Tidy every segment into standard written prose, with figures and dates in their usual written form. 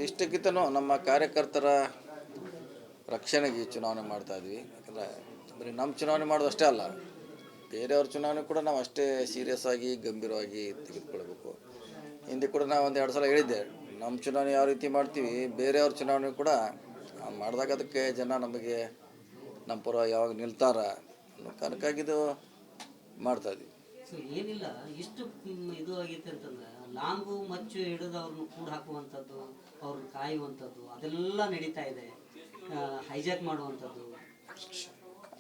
ಇಷ್ಟಕ್ಕಿಂತನೂ ನಮ್ಮ ಕಾರ್ಯಕರ್ತರ ರಕ್ಷಣೆಗೆ ಚುನಾವಣೆ ಮಾಡ್ತಾಯಿದ್ವಿ. ಯಾಕಂದರೆ ಬರೀ ನಮ್ಮ ಚುನಾವಣೆ ಮಾಡೋದು ಅಷ್ಟೇ ಅಲ್ಲ, ಬೇರೆಯವ್ರ ಚುನಾವಣೆ ಕೂಡ ನಾವು ಅಷ್ಟೇ ಸೀರಿಯಸ್ ಆಗಿ ಗಂಭೀರವಾಗಿ ತೆಗೆದುಕೊಳ್ಬೇಕು. ಹಿಂದೆ ಕೂಡ ನಾವು ಒಂದು 2 ಸಲ ಹೇಳಿದ್ದೆ, ನಮ್ಮ ಚುನಾವಣೆ ಯಾವ ರೀತಿ ಮಾಡ್ತೀವಿ ಬೇರೆಯವ್ರ ಚುನಾವಣೆ ಕೂಡ ಮಾಡಿದಾಗ ಅದಕ್ಕೆ ಜನ ನಮಗೆ ನಮ್ಮ ಪರ ಯಾವಾಗ ನಿಲ್ತಾರ ಅನ್ನೋ ಕಾರಣಕ್ಕಾಗಿದ್ದು ಮಾಡ್ತಾಯಿದ್ವಿ. ಸೊ ಏನಿಲ್ಲ ಇಷ್ಟು ಇದು ಆಗೈತೆ ಅಂತಂದ್ರೆ ಲಾಂಗು ಮಚ್ಚು ಹಿಡಿದು ಅವ್ರನ್ನ ಕೂಡ ಹಾಕುವಂಥದ್ದು, ಅವ್ರನ್ನ ಕಾಯುವಂಥದ್ದು ಅದೆಲ್ಲ ನಡೀತಾ ಇದೆ. ಹೈಜಾಕ್ ಮಾಡುವಂಥದ್ದು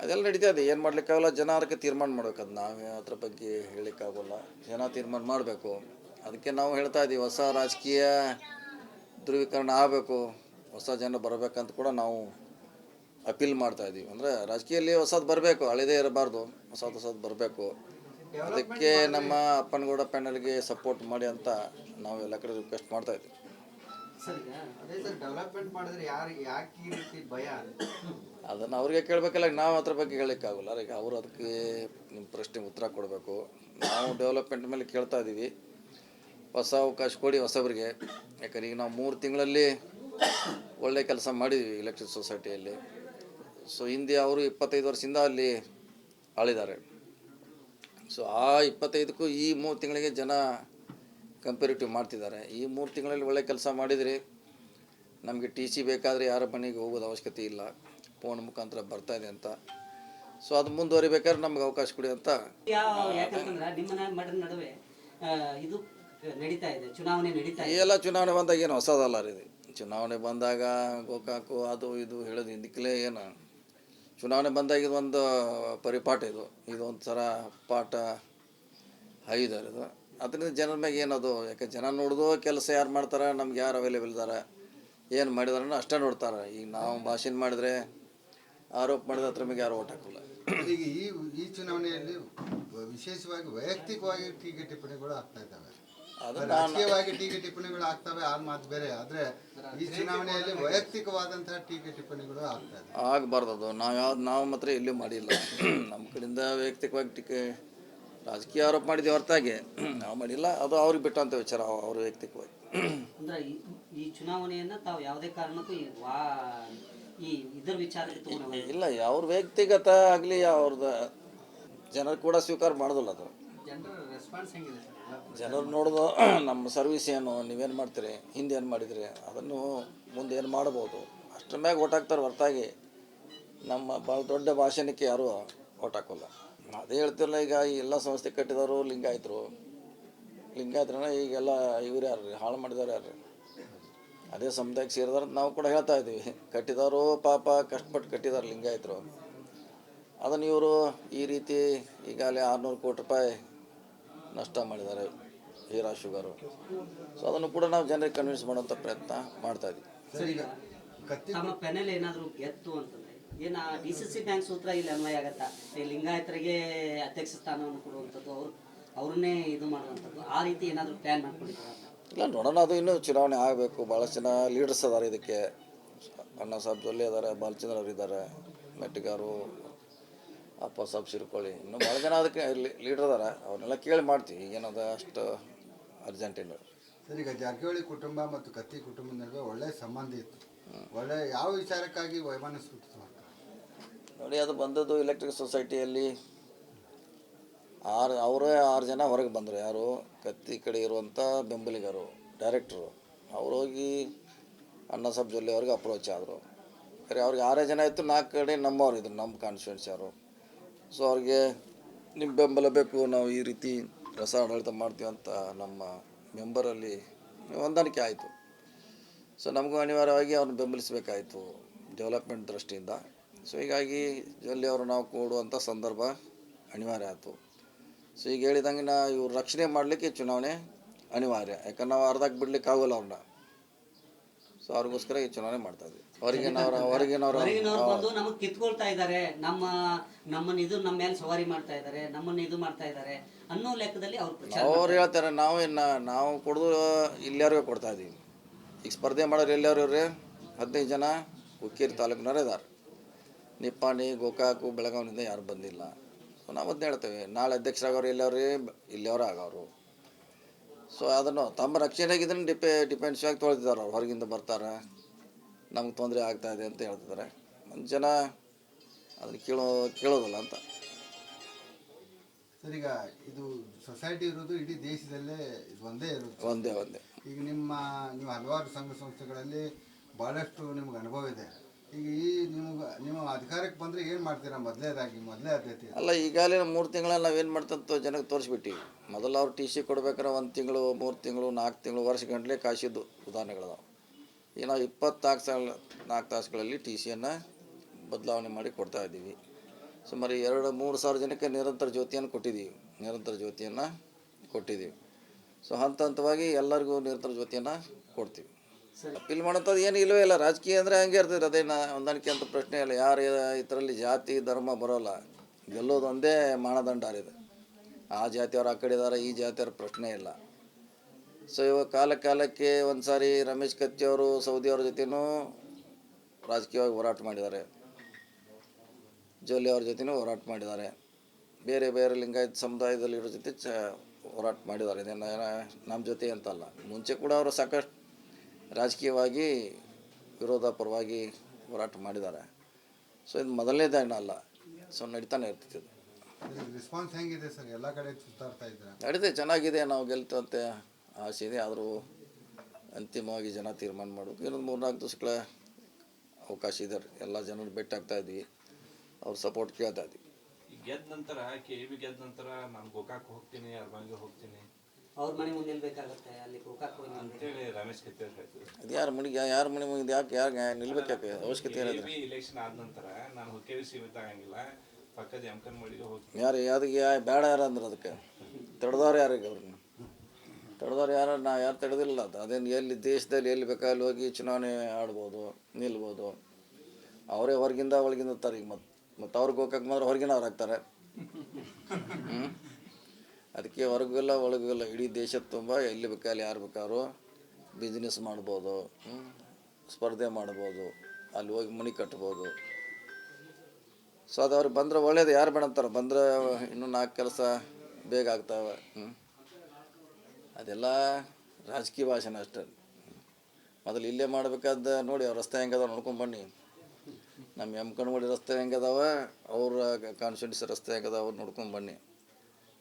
ಅದೆಲ್ಲ ನಡೀತಾ ಇದೆ. ಏನು ಮಾಡಲಿಕ್ಕಾಗಲ್ಲ, ಜನ ಅದಕ್ಕೆ ತೀರ್ಮಾನ ಮಾಡ್ಬೇಕು. ಅದು ನಾವು ಅದ್ರ ಬಗ್ಗೆ ಹೇಳಲಿಕ್ಕಾಗಲ್ಲ, ಜನ ತೀರ್ಮಾನ ಮಾಡಬೇಕು. ಅದಕ್ಕೆ ನಾವು ಹೇಳ್ತಾ ಇದ್ದೀವಿ, ಹೊಸ ರಾಜಕೀಯ ಧ್ರುವೀಕರಣ ಆಗಬೇಕು, ಹೊಸ ಜನ ಬರಬೇಕಂತ ಕೂಡ ನಾವು ಅಪೀಲ್ ಮಾಡ್ತಾಯಿದ್ದೀವಿ. ಅಂದರೆ ರಾಜಕೀಯದಲ್ಲಿ ಹೊಸದು ಬರಬೇಕು, ಹಳೆದೇ ಇರಬಾರ್ದು, ಹೊಸದು ಬರಬೇಕು. ಅದಕ್ಕೆ ನಮ್ಮ ಅಪ್ಪನಗೌಡ ಪ್ಯಾನಲ್ಗೆ ಸಪೋರ್ಟ್ ಮಾಡಿ ಅಂತ ನಾವು ಎಲ್ಲ ಕಡೆ ರಿಕ್ವೆಸ್ಟ್ ಮಾಡ್ತಾಯಿದ್ದೀವಿ. ಡೆವಲಪ್ಮೆಂಟ್ ಮಾಡಿದ್ರೆ ಯಾಕೆ ಈ ರೀತಿ ಭಯ? ಅದನ್ನು ಅವ್ರಿಗೆ ಕೇಳಬೇಕಲ್ಲ, ನಾವು ಅದ್ರ ಬಗ್ಗೆ ಹೇಳಲಿಕ್ಕಾಗಲ್ಲ. ಈಗ ಅವರು ಅದಕ್ಕೆ ನಿಮ್ಮ ಪ್ರಶ್ನೆಗೆ ಉತ್ತರ ಕೊಡಬೇಕು. ನಾವು ಡೆವಲಪ್ಮೆಂಟ್ ಮೇಲೆ ಕೇಳ್ತಾ ಇದ್ದೀವಿ, ಹೊಸ ಅವಕಾಶ ಕೊಡಿ ಹೊಸಬರಿಗೆ. ಯಾಕಂದ್ರೆ ಈಗ ನಾವು 3 ತಿಂಗಳಲ್ಲಿ ಒಳ್ಳೆ ಕೆಲಸ ಮಾಡಿದ್ವಿ ಎಲೆಕ್ಟ್ರಿಕ್ ಸೊಸೈಟಿಯಲ್ಲಿ. ಸೊ ಹಿಂದೆ ಅವರು 25 ವರ್ಷದಿಂದ ಅಲ್ಲಿ ಆಳಿದ್ದಾರೆ. ಸೊ ಆ 25ಕ್ಕೂ ಈ 3 ತಿಂಗಳಿಗೆ ಜನ ಕಂಪೇರಿಟಿವ್ ಮಾಡ್ತಿದ್ದಾರೆ. ಈ 3 ತಿಂಗಳಲ್ಲಿ ಒಳ್ಳೆ ಕೆಲಸ ಮಾಡಿದರೆ ನಮಗೆ TC ಬೇಕಾದರೆ ಯಾರ ಮನೆಗೆ ಹೋಗೋದು ಅವಶ್ಯಕತೆ ಇಲ್ಲ, ಫೋನ್ ಮುಖಾಂತರ ಬರ್ತಾಯಿದೆ ಅಂತ. ಸೊ ಅದು ಮುಂದುವರಿಬೇಕಾದ್ರೆ ನಮ್ಗೆ ಅವಕಾಶ ಕೊಡಿ ಅಂತ. ಯಾಕಂತಂದ್ರೆ ನಿಮ್ಮ ಮಠದ ನಡುವೆ ಇದು ನಡೀತಾ ಇದೆ, ಚುನಾವಣೆ ನಡೀತಾ ಇದೆ. ಎಲ್ಲ ಚುನಾವಣೆ ಬಂದಾಗ ಏನು ಹೊಸದಲ್ಲ ರೀ. ಚುನಾವಣೆ ಬಂದಾಗ ಗೋಕಾಕು ಅದು ಇದು ಹೇಳೋದು ಹಿಂದಕ್ಕಲೇ ಏನು, ಚುನಾವಣೆ ಬಂದಾಗ ಇದೊಂದು ಪರಿಪಾಠ, ಇದೊಂದು ಥರ ಪಾಠ ಐದಾರು ಇದು. ಅದರಿಂದ ಜನರ ಮ್ಯಾಗೆ ಏನದು, ಯಾಕೆ ಜನ ನೋಡೋದು ಕೆಲಸ ಯಾರು ಮಾಡ್ತಾರೆ, ನಮ್ಗೆ ಯಾರು ಅವೈಲೇಬಲ್ ಇದ್ದಾರೆ, ಏನು ಮಾಡಿದಾರನ್ನ ಅಷ್ಟೇ ನೋಡ್ತಾರೆ. ಈಗ ನಾವು ಭಾಷಣ ಮಾಡಿದರೆ ಆರೋಪ ಮಾಡಿದ್ರೆ ಅದ್ರ ಮೇಲೆ ಯಾರು ಓಟ್ ಹಾಕೋಲ್ಲ. ಈಗ ಈ ಚುನಾವಣೆಯಲ್ಲಿ ವಿಶೇಷವಾಗಿ ವೈಯಕ್ತಿಕವಾಗಿ ಟೀಕೆ ಟಿಪ್ಪಣಿಗಳು ಆಗ್ತಾ ಇದ್ದಾವೆ, ರಾಜಕೀಯವಾಗಿ ಟೀಕೆ ಟಿಪ್ಪಣಿಗಳು ಆಗ್ತವೆ, ಆ ಮಾತು ಬೇರೆ. ಆದರೆ ಈ ಚುನಾವಣೆಯಲ್ಲಿ ವೈಯಕ್ತಿಕವಾದಂತಹ ಟೀಕೆ ಟಿಪ್ಪಣಿಗಳು ಆಗ್ತಾ ಇದೆ. ಆಗಬಾರ್ದು. ಅದು ನಾವು ಮಾತ್ರ ಎಲ್ಲೂ ಮಾಡಿಲ್ಲ. ನಮ್ಮ ಕಡೆಯಿಂದ ವೈಯಕ್ತಿಕವಾಗಿ ಟೀಕೆ ರಾಜಕೀಯ ಆರೋಪ ಮಾಡಿದ್ದೀವಿ ಹೊರತಾಗಿ ನಾವು ಮಾಡಿಲ್ಲ. ಅದು ಅವ್ರಿಗೆ ಬಿಟ್ಟಂಥ ವಿಚಾರ, ಅವರು ವೈಯಕ್ತಿಕವಾಗಿ. ಅಂದ್ರೆ ಈ ಚುನಾವಣೆಯನ್ನ ತಾವು ಯಾವುದೇ ಕಾರಣಕ್ಕೂ ಈ ಇದರ ವಿಚಾರಕ್ಕೆ ತಗೊಂಡು ಇಲ್ಲ, ಅವ್ರ ವ್ಯಕ್ತಿಗತ ಆಗಲಿ ಅವ್ರದ್ದು ಜನರು ಕೂಡ ಸ್ವೀಕಾರ ಮಾಡೋದಿಲ್ಲ. ಅದು ಜನರ ರೆಸ್ಪಾನ್ಸ್ ಹೆಂಗಿದೆ ಸರ್? ಜನರು ನೋಡೋದು ನಮ್ಮ ಸರ್ವಿಸ್ ಏನು, ನೀವೇನು ಮಾಡ್ತೀರಿ, ಹಿಂದೆ ಏನು ಮಾಡಿದ್ರಿ, ಅದನ್ನು ಮುಂದೆ ಏನು ಮಾಡ್ಬೋದು ಅಷ್ಟರ ಮ್ಯಾಗ ಓಟ್ ಹಾಕ್ತಾರೆ ಹೊರತಾಗಿ ನಮ್ಮ ಭಾಳ ದೊಡ್ಡ ಭಾಷಣಕ್ಕೆ ಯಾರೂ ಓಟ್ ಹಾಕೋಲ್ಲ. ಅದೇ ಹೇಳ್ತಿರಲ್ಲ, ಈಗ ಈ ಎಲ್ಲ ಸಂಸ್ಥೆ ಕಟ್ಟಿದವರು ಲಿಂಗಾಯತ್ರನ ಈಗೆಲ್ಲ ಇವ್ರು ಯಾರು ಹಾಳು ಮಾಡಿದವ್ರು ಯಾರು, ಅದೇ ಸಮುದಾಯಕ್ಕೆ ಸೇರಿದಾರೆ ನಾವು ಕೂಡ ಹೇಳ್ತಾ ಇದ್ದೀವಿ. ಕಟ್ಟಿದವರು ಪಾಪ ಕಷ್ಟಪಟ್ಟು ಕಟ್ಟಿದ್ದಾರೆ ಲಿಂಗಾಯತರು, ಅದನ್ನು ಇವರು ಈ ರೀತಿ ಈಗಾಗಲೇ 600 ಕೋಟಿ ರೂಪಾಯಿ ನಷ್ಟ ಮಾಡಿದ್ದಾರೆ ಹೀರಾ ಶುಗರು. ಸೊ ಅದನ್ನು ಕೂಡ ನಾವು ಜನರಿಗೆ ಕನ್ವಿನ್ಸ್ ಮಾಡೋಂಥ ಪ್ರಯತ್ನ ಮಾಡ್ತಾಯಿದ್ದೀವಿ. ತಮ್ಮ ಪೆನಲ್ ಏನಾದರೂ ಗೆತ್ತು ಅಂತಂದರೆ ಏನು DCC ಬ್ಯಾಂಕ್ ಸೂತ್ರ ಇಲ್ಲಿ ಅನ್ವಯ ಆಗತ್ತಾ? ಈ ಲಿಂಗಾಯತರಿಗೆ ಅಧ್ಯಕ್ಷ ಸ್ಥಾನವನ್ನು ಕೊಡುವಂಥದ್ದು, ಅವ್ರನ್ನೇ ಇದು ಮಾಡುವಂಥದ್ದು, ಆ ರೀತಿ ಏನಾದರೂ ಪ್ಲ್ಯಾನ್ ಮಾಡ್ಕೊಂಡಿದ್ದಾರೆ? ಇಲ್ಲ, ನೋಡೋಣ. ಅದು ಇನ್ನೂ ಚುನಾವಣೆ ಆಗಬೇಕು. ಭಾಳಷ್ಟು ಜನ ಲೀಡರ್ಸ್ ಅದಾರೆ ಇದಕ್ಕೆ. ಅಣ್ಣ ಸಾಹೇಬ್ ಜೊಲ್ಲೆ ಇದ್ದಾರೆ, ಬಾಲಚಂದ್ರ ಅವರು ಇದ್ದಾರೆ, ಮೆಟ್ಟಿಗಾರು, ಅಪ್ಪ ಸಾಬ್ ಸಿರ್ಕೊಳ್ಳಿ, ಇನ್ನೂ ಭಾಳ ಜನ ಅದಕ್ಕೆ ಲೀಡರ್ ಅದಾರೆ. ಅವ್ರನ್ನೆಲ್ಲ ಕೇಳಿ ಮಾಡ್ತೀವಿ. ಈಗೇನದ ಅಷ್ಟು ಅರ್ಜೆಂಟ್ ಇಲ್ಲ. ಸರ್, ಈಗ ಜಾರಕಿಹೊಳಿ ಕುಟುಂಬ ಮತ್ತು ಕತ್ತಿ ಕುಟುಂಬದ ನಡುವೆ ಒಳ್ಳೆಯ ಸಂಬಂಧ ಇತ್ತು. ಒಳ್ಳೆ ಯಾವ ವಿಚಾರಕ್ಕಾಗಿ ವೈಮಾನ ಸೂಚಿತ ಮಾಡ್ತಾರೆ ನೋಡಿ, ಅದು ಬಂದದ್ದು ಎಲೆಕ್ಟ್ರಿಕ್ ಸೊಸೈಟಿಯಲ್ಲಿ ಅವರೇ 6 ಜನ ಹೊರಗೆ ಬಂದರು. ಯಾರು ಕತ್ತಿ ಕಡೆ ಇರುವಂಥ ಬೆಂಬಲಿಗರು, ಡೈರೆಕ್ಟ್ರು, ಅವ್ರು ಹೋಗಿ ಅಣ್ಣ ಸಾಹೇಬ್ ಜೊಲ್ಲೆ ಅವ್ರಿಗೆ ಅಪ್ರೋಚ್ ಆದರು. ಸರಿ, ಅವ್ರಿಗೆ 6 ಜನ ಇತ್ತು, 4 ಕಡೆ ನಮ್ಮವ್ರು ಇದ್ರು, ನಮ್ಮ ಕಾನ್ಸ್ಟಿಟ್ಯೂನ್ಸಿ ಅವರು. ಸೊ ಅವ್ರಿಗೆ ನಿಮ್ಮ ಬೆಂಬಲ ಬೇಕು, ನಾವು ಈ ರೀತಿ ರಸ ಆಡಳಿತ ಮಾಡ್ತೀವಿ ಅಂತ ನಮ್ಮ ಮೆಂಬರಲ್ಲಿ ಹೊಂದಾಣಿಕೆ ಆಯಿತು. ಸೊ ನಮಗೂ ಅನಿವಾರ್ಯವಾಗಿ ಅವ್ರನ್ನ ಬೆಂಬಲಿಸಬೇಕಾಯಿತು ಡೆವಲಪ್ಮೆಂಟ್ ದೃಷ್ಟಿಯಿಂದ. ಸೊ ಹೀಗಾಗಿ ಜೊಲ್ಲೆ ಅವರು ನಾವು ಕೊಡುವಂಥ ಸಂದರ್ಭ ಅನಿವಾರ್ಯ ಆಯಿತು. ಸೊ ಈಗ ಹೇಳಿದಂಗೆ ಇವ್ರು ರಕ್ಷಣೆ ಮಾಡಲಿಕ್ಕೆ ಚುನಾವಣೆ ಅನಿವಾರ್ಯ. ಯಾಕಂದ್ರೆ ನಾವು ಅರ್ಧಕ್ಕೆ ಬಿಡ್ಲಿಕ್ಕೆ ಆಗೋಲ್ಲ ಅವ್ರನ್ನ. ಸೊ ಅವ್ರಿಗೋಸ್ಕರ ಈ ಚುನಾವಣೆ ಮಾಡ್ತಾಯಿದ್ವಿ. ಹೊರಗಿನವರು ಬಂದು ನಮಗೆ ಕಿತ್ಕೊಳ್ತಾ ಇದ್ದಾರೆ, ನಮ್ಮನ್ನು ಇದು ನಮ್ಮ ಮೇಲೆ ಸವಾರಿ ಮಾಡ್ತಾ ಇದ್ದಾರೆ, ನಮ್ಮನ್ನು ಇದು ಮಾಡ್ತಾ ಇದ್ದಾರೆ ಅನ್ನೋ ಲೆಕ್ಕದಲ್ಲಿ ಅವ್ರು ಹೇಳ್ತಾರೆ. ನಾವು ಕೊಡೋದು ಇಲ್ಲಿಯವ್ರಿಗೆ ಕೊಡ್ತಾ ಇದ್ದೀವಿ. ಈಗ ಸ್ಪರ್ಧೆ ಮಾಡೋರು ಎಲ್ಲವ್ರು ಇವ್ರಿ 15 ಜನ ಹುಕ್ಕೇರಿ ತಾಲೂಕಿನವರೇ ಇದ್ದಾರೆ. ನಿಪ್ಪಾಣಿ, ಗೋಕಾಕು, ಬೆಳಗಾವಿನಿಂದ ಯಾರು ಬಂದಿಲ್ಲ. ಸೊ ನಾವು ಅದನ್ನ ಹೇಳ್ತೇವೆ, ನಾಳೆ ಅಧ್ಯಕ್ಷರಾಗವ್ರು ಎಲ್ಲವ್ರಿ ಇಲ್ಲಿಯವ್ರು ಆಗೋರು. ಸೊ ಅದನ್ನು ತಮ್ಮ ರಕ್ಷಣೆಗೆ ಇದನ್ನು ಡಿಪೆಂಡ್ಸ್ ಆಗಿ ತೊಳ್ತಿದ್ದಾರೆ ಅವ್ರು. ಹೊರಗಿಂದ ಬರ್ತಾರೆ, ನಮ್ಗೆ ತೊಂದರೆ ಆಗ್ತಾಯಿದೆ ಅಂತ ಹೇಳ್ತಿದ್ದಾರೆ. ಜನ ಅದನ್ನು ಕೇಳೋದಿಲ್ಲ ಅಂತ. ಸರ್, ಈಗ ಇದು ಸೊಸೈಟಿ ಇರೋದು ಇಡೀ ದೇಶದಲ್ಲೇ ಇದು ಒಂದೇ ಇರುತ್ತೆ. ಒಂದೇ ಈಗ ನೀವು ಹಲವಾರು ಸಂಘ ಸಂಸ್ಥೆಗಳಲ್ಲಿ ಭಾಳಷ್ಟು ನಿಮ್ಗೆ ಅನುಭವ ಇದೆ. ಈಗ ನೀವು ಅಧಿಕಾರಕ್ಕೆ ಬಂದರೆ ಏನು ಮಾಡ್ತೀರಾ? ಮೊದಲೇ ಆದ್ಯತೆ ಅಲ್ಲ, ಈಗಾಗಲೇ 3 ತಿಂಗಳಲ್ಲಿ ನಾವೇನು ಮಾಡ್ತಂತ ಜನಕ್ಕೆ ತೋರಿಸ್ಬಿಟ್ಟಿವಿ. ಮೊದಲು ಅವ್ರು ಟಿ ಸಿ ಕೊಡ್ಬೇಕಾರೆ 1 ತಿಂಗಳು, 3 ತಿಂಗಳು, 4 ತಿಂಗಳು, ವರ್ಷ ಗಂಟಲೆ ಕಾಯಿಸಿದ್ದು ಉದಾಹರಣೆಗಳದಾವೆ. ಈಗ ನಾವು 24 ತಾಸುಗಳಲ್ಲಿ ಟಿ ಸಿಯನ್ನು ಬದಲಾವಣೆ ಮಾಡಿ ಕೊಡ್ತಾ ಇದ್ದೀವಿ. ಸುಮಾರು 2-3 ಸಾವಿರ ಜನಕ್ಕೆ ನಿರಂತರ ಜ್ಯೋತಿಯನ್ನು ಕೊಟ್ಟಿದ್ದೀವಿ. ಸೊ ಹಂತವಾಗಿ ಎಲ್ಲರಿಗೂ ನಿರಂತರ ಜ್ಯೋತಿಯನ್ನು ಕೊಡ್ತೀವಿ. ಅಪೀಲ್ ಮಾಡೋಂಥದ್ದು ಏನು ಇಲ್ಲವೇ ಇಲ್ಲ. ರಾಜಕೀಯ ಅಂದರೆ ಹಂಗೆ ಇರ್ತದೆ, ಅದೇನು ಹೊಂದಾಣಿಕೆ ಅಂತ ಪ್ರಶ್ನೆ ಇಲ್ಲ. ಯಾರು ಇದರಲ್ಲಿ ಜಾತಿ ಧರ್ಮ ಬರೋಲ್ಲ, ಗೆಲ್ಲೋದು ಒಂದೇ ಮಾನದಂಡ ಇದೆ. ಆ ಜಾತಿಯವ್ರು ಆ ಕಡೆ ಇದ್ದಾರೆ, ಈ ಜಾತಿಯವ್ರ ಪ್ರಶ್ನೆ ಇಲ್ಲ. ಸೊ ಇವಾಗ ಕಾಲಕ್ಕೆ ಒಂದು ಸಾರಿ ರಮೇಶ್ ಕತ್ತಿಯವರು ಸೌದಿಯವ್ರ ಜೊತೆನೂ ರಾಜಕೀಯವಾಗಿ ಹೋರಾಟ ಮಾಡಿದ್ದಾರೆ, ಜೋಲಿ ಅವ್ರ ಜೊತೆನೂ ಹೋರಾಟ ಮಾಡಿದ್ದಾರೆ, ಬೇರೆ ಲಿಂಗಾಯತ ಸಮುದಾಯದಲ್ಲಿರೋ ಜೊತೆ ಹೋರಾಟ ಮಾಡಿದ್ದಾರೆ. ಇದೇನು ನಮ್ಮ ಜೊತೆ ಅಂತಲ್ಲ, ಮುಂಚೆ ಕೂಡ ಅವರು ಸಾಕಷ್ಟು ರಾಜಕೀಯವಾಗಿ ವಿರೋಧ ಪರವಾಗಿ ಹೋರಾಟ ಮಾಡಿದ್ದಾರೆ. ಸೊ ಇದು ಮೊದಲನೇದೇನಲ್ಲ, ಸೊ ನಡೀತಾನೆ ಇರ್ತಿತ್ತು. ರೆಸ್ಪಾನ್ಸ್ ಹೆಂಗಿದೆ ಸರ್? ಎಲ್ಲ ಕಡೆ ಸುತ್ತಾಡ್ತಾ ಇದ್ದಾರೆ, ನಡೀತೆ, ಚೆನ್ನಾಗಿದೆ. ನಾವು ಗೆಲ್ತಂತೆ ಆಸೆ ಇದೆ. ಆದರೂ ಅಂತಿಮವಾಗಿ ಜನ ತೀರ್ಮಾನ ಮಾಡೋದು. ಇನ್ನೊಂದು 3-4 ದಿವಸಗಳ ಅವಕಾಶ ಇದೆ. ಎಲ್ಲ ಜನರು ಭೇಟಿ ಆಗ್ತಾ ಇದ್ವಿ, ಅವ್ರ ಸಪೋರ್ಟ್ ಕೇಳ್ತಾ ಇದ್ವಿ. ಗೆದ್ದ ನಂತರ KEB ಗೆದ್ದ ನಂತರ ನಾನು ಗೋಕಾಕ್ ಹೋಗ್ತೀನಿ, ಅರ್ಬಂಗೆ ಹೋಗ್ತೀನಿ, ಅವ್ರ ಮನೆ ಮುಂದೆ ನಿಲ್ಬೇಕಾಗತ್ತೆ, ಅಲ್ಲಿ ಗೋಕಾಕ್ ಹೋಗಿ ಅಂತೇಳಿ ರಮೇಶ್ ಕತ್ತಿ ಅವ್ರು ಹೇಳ್ತಿದ್ರು. ಅದು ಯಾರ ಮನೆ ಮುಂದೆ ಯಾರು ನಿಲ್ಬೇಕಾಕೆ ಅವಶ್ಯಕತೆ ಏನಿದೆ? KEB ಇಲೆಕ್ಷನ್ ಆದ ನಂತರ ನಾನು ಹುಕ್ಕೇರಿ ಸೀಮಿತ ಆಗಂಗಿಲ್ಲ, ಪಕ್ಕದ ಯಮಕನಮಡಿಗೆ ಹೋಗ್ತೀನಿ. ಅದಕ್ಕೆ ಬೇಡ ಯಾರು ಅಂದ್ರೆ ಅದಕ್ಕೆ ತಡೆದವ್ರು ಯಾರಿಗೆ? ಅವ್ರನ್ನ ತಡೆದವ್ರು ಯಾರು? ಯಾರು ತಡೆದಿಲ್ಲ. ಅದೇನು ಎಲ್ಲಿ ದೇಶದಲ್ಲಿ ಎಲ್ಲಿ ಬೇಕಾದಲ್ಲಿ ಹೋಗಿ ಚುನಾವಣೆ ಆಡ್ಬೋದು, ನಿಲ್ಬೋದು. ಅವರೇ ಹೊರಗಿಂದ ಒಳಗಿಂದ ಇರ್ತಾರೆ. ಈಗ ಮತ್ತು ಅವ್ರಿಗೆ ಹೋಗಕ್ಕೆ ಮಾತ್ರ ಹೊರಗಿನವ್ರು ಆಗ್ತಾರೆ. ಅದಕ್ಕೆ ಹೊರಗಿಲ್ಲ ಒಳಗಿಲ್ಲ, ಇಡೀ ದೇಶದ ತುಂಬ ಎಲ್ಲಿ ಬೇಕಾದ್ರೆ ಯಾರು ಬೇಕಾದ್ರೂ ಬಿಸ್ನೆಸ್ ಮಾಡ್ಬೋದು, ಸ್ಪರ್ಧೆ ಮಾಡ್ಬೋದು, ಅಲ್ಲಿ ಹೋಗಿ ಮನೆ ಕಟ್ಬೋದು. ಸೊ ಅದು ಅವ್ರಿಗೆ ಬಂದರೆ ಒಳ್ಳೇದು. ಯಾರು ಬೇಡ ಅಂತಾರೆ? ಬಂದರೆ ಇನ್ನೂ 4 ಕೆಲಸ ಬೇಗ ಆಗ್ತಾವೆ. ಅದೆಲ್ಲ ರಾಜಕೀಯ ಭಾಷಣ ಅಷ್ಟೇ. ಮೊದಲು ಇಲ್ಲೇ ಮಾಡಬೇಕಾದ ನೋಡಿ, ಅವ್ರ ರಸ್ತೆ ಹೆಂಗದಾವ ನೋಡ್ಕೊಂಡು ಬನ್ನಿ. ನಮ್ಮ ಯಮಕನಮಡಿ ರಸ್ತೆ ಹೆಂಗದಾವ, ಅವ್ರ ಕಾನ್ಸ್ಟಿಟ್ಯೂನ್ಸಿ ರಸ್ತೆ ಹೆಂಗದಾವ ಅವ್ರು ನೋಡ್ಕೊಂಡು ಬನ್ನಿ.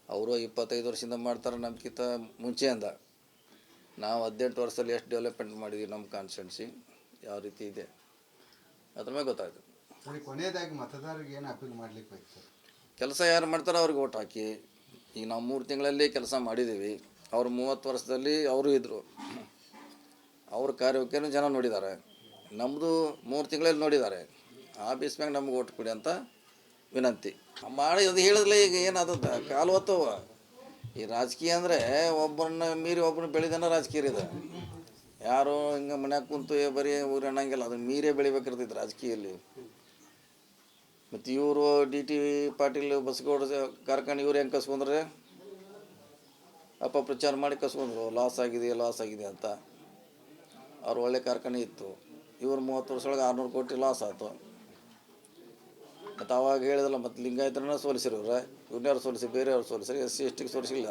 ಅವರು 25 ವರ್ಷದಿಂದ ಮಾಡ್ತಾರೆ ನಮ್ಗಿಂತ ಮುಂಚೆಯಿಂದ. ನಾವು 18 ವರ್ಷದಲ್ಲಿ ಎಷ್ಟು ಡೆವಲಪ್ಮೆಂಟ್ ಮಾಡಿದ್ದೀವಿ, ನಮ್ಮ ಕಾನ್ಸ್ಟಿಟ್ಯೂನ್ಸಿ ಯಾವ ರೀತಿ ಇದೆ ಅದ್ರ ಮೇಲೆ ಗೊತ್ತಾಯ್ತು. ಸರಿ, ಕೊನೆಯದಾಗಿ ಮತದಾರರಿಗೆ ಏನು ಅಪೀಲ್ ಮಾಡ್ಲಿಕ್ಕೆ ಬೇಕು ಸರ್? ಕೆಲಸ ಯಾರು ಮಾಡ್ತಾರೋ ಅವ್ರಿಗೆ ಓಟ್ ಹಾಕಿ. ಈಗ ನಾವು 3 ತಿಂಗಳಲ್ಲಿ ಕೆಲಸ ಮಾಡಿದ್ದೀವಿ. ಅವರು 30 ವರ್ಷದಲ್ಲಿ ಅವರು ಇದ್ದರು, ಅವ್ರ ಕಾರ್ಯವೈಖರಿನೂ ಜನ ನೋಡಿದ್ದಾರೆ. ನಮ್ಮದು 3 ತಿಂಗಳಲ್ಲಿ ನೋಡಿದ್ದಾರೆ. ಆ ಬೇಸ್ಮ್ಯಾಗ ನಮ್ಗೆ ಓಟ್ ಕೊಡಿ ಅಂತ ವಿನಂತಿ ಮಾಡಿ. ಅದು ಹೇಳಿದ್ರೆ ಈಗ ಏನಾದದ ಕಾಲು ಹೊತ್ತವ. ಈ ರಾಜಕೀಯ ಅಂದರೆ ಒಬ್ಬರನ್ನ ಮೀರಿ ಒಬ್ಬರನ್ನ ಬೆಳೆದನ ರಾಜಕೀಯ ಇದೆ. ಯಾರು ಹಿಂಗೆ ಮನ್ಯಾಗ ಕುಂತು ಬರೀ ಊರು ಅನ್ನಂಗಿಲ್ಲ, ಅದನ್ನು ಮೀರೇ ಬೆಳಿಬೇಕಿರ್ತೈತೆ ರಾಜಕೀಯಲ್ಲಿ. ಮತ್ತು ಇವರು DT ಪಾಟೀಲ್ ಬಸಗೌಡ ಕಾರ್ಖಾನೆ ಇವ್ರು ಹೆಂಗೆ ಕಸ್ಕೊಂಡ್ರೆ ಅಪಪ್ರಚಾರ ಮಾಡಿ ಕಸ್ಕೊಂಡ್ರು. ಲಾಸ್ ಆಗಿದೆ ಅಂತ. ಅವ್ರು ಒಳ್ಳೆ ಕಾರ್ಖಾನೆ ಇತ್ತು. ಇವರು 30 ವರ್ಷದೊಳಗೆ 600 ಕೋಟಿ ಲಾಸ್ ಆಯಿತು. ಮತ್ತು ಅವಾಗ ಹೇಳಿದಲ್ಲ, ಮತ್ತು ಲಿಂಗಾಯತರನ್ನ ಸೋಲಿಸಿರೋರು, ಇವ್ರನ್ಯಾರು ಸೋಲಿಸಿ, ಬೇರೆಯವ್ರು ಸೋಲಿಸ್ರಿ, SC STಗೆ ಸೋಲಿಸಿಲ್ಲ.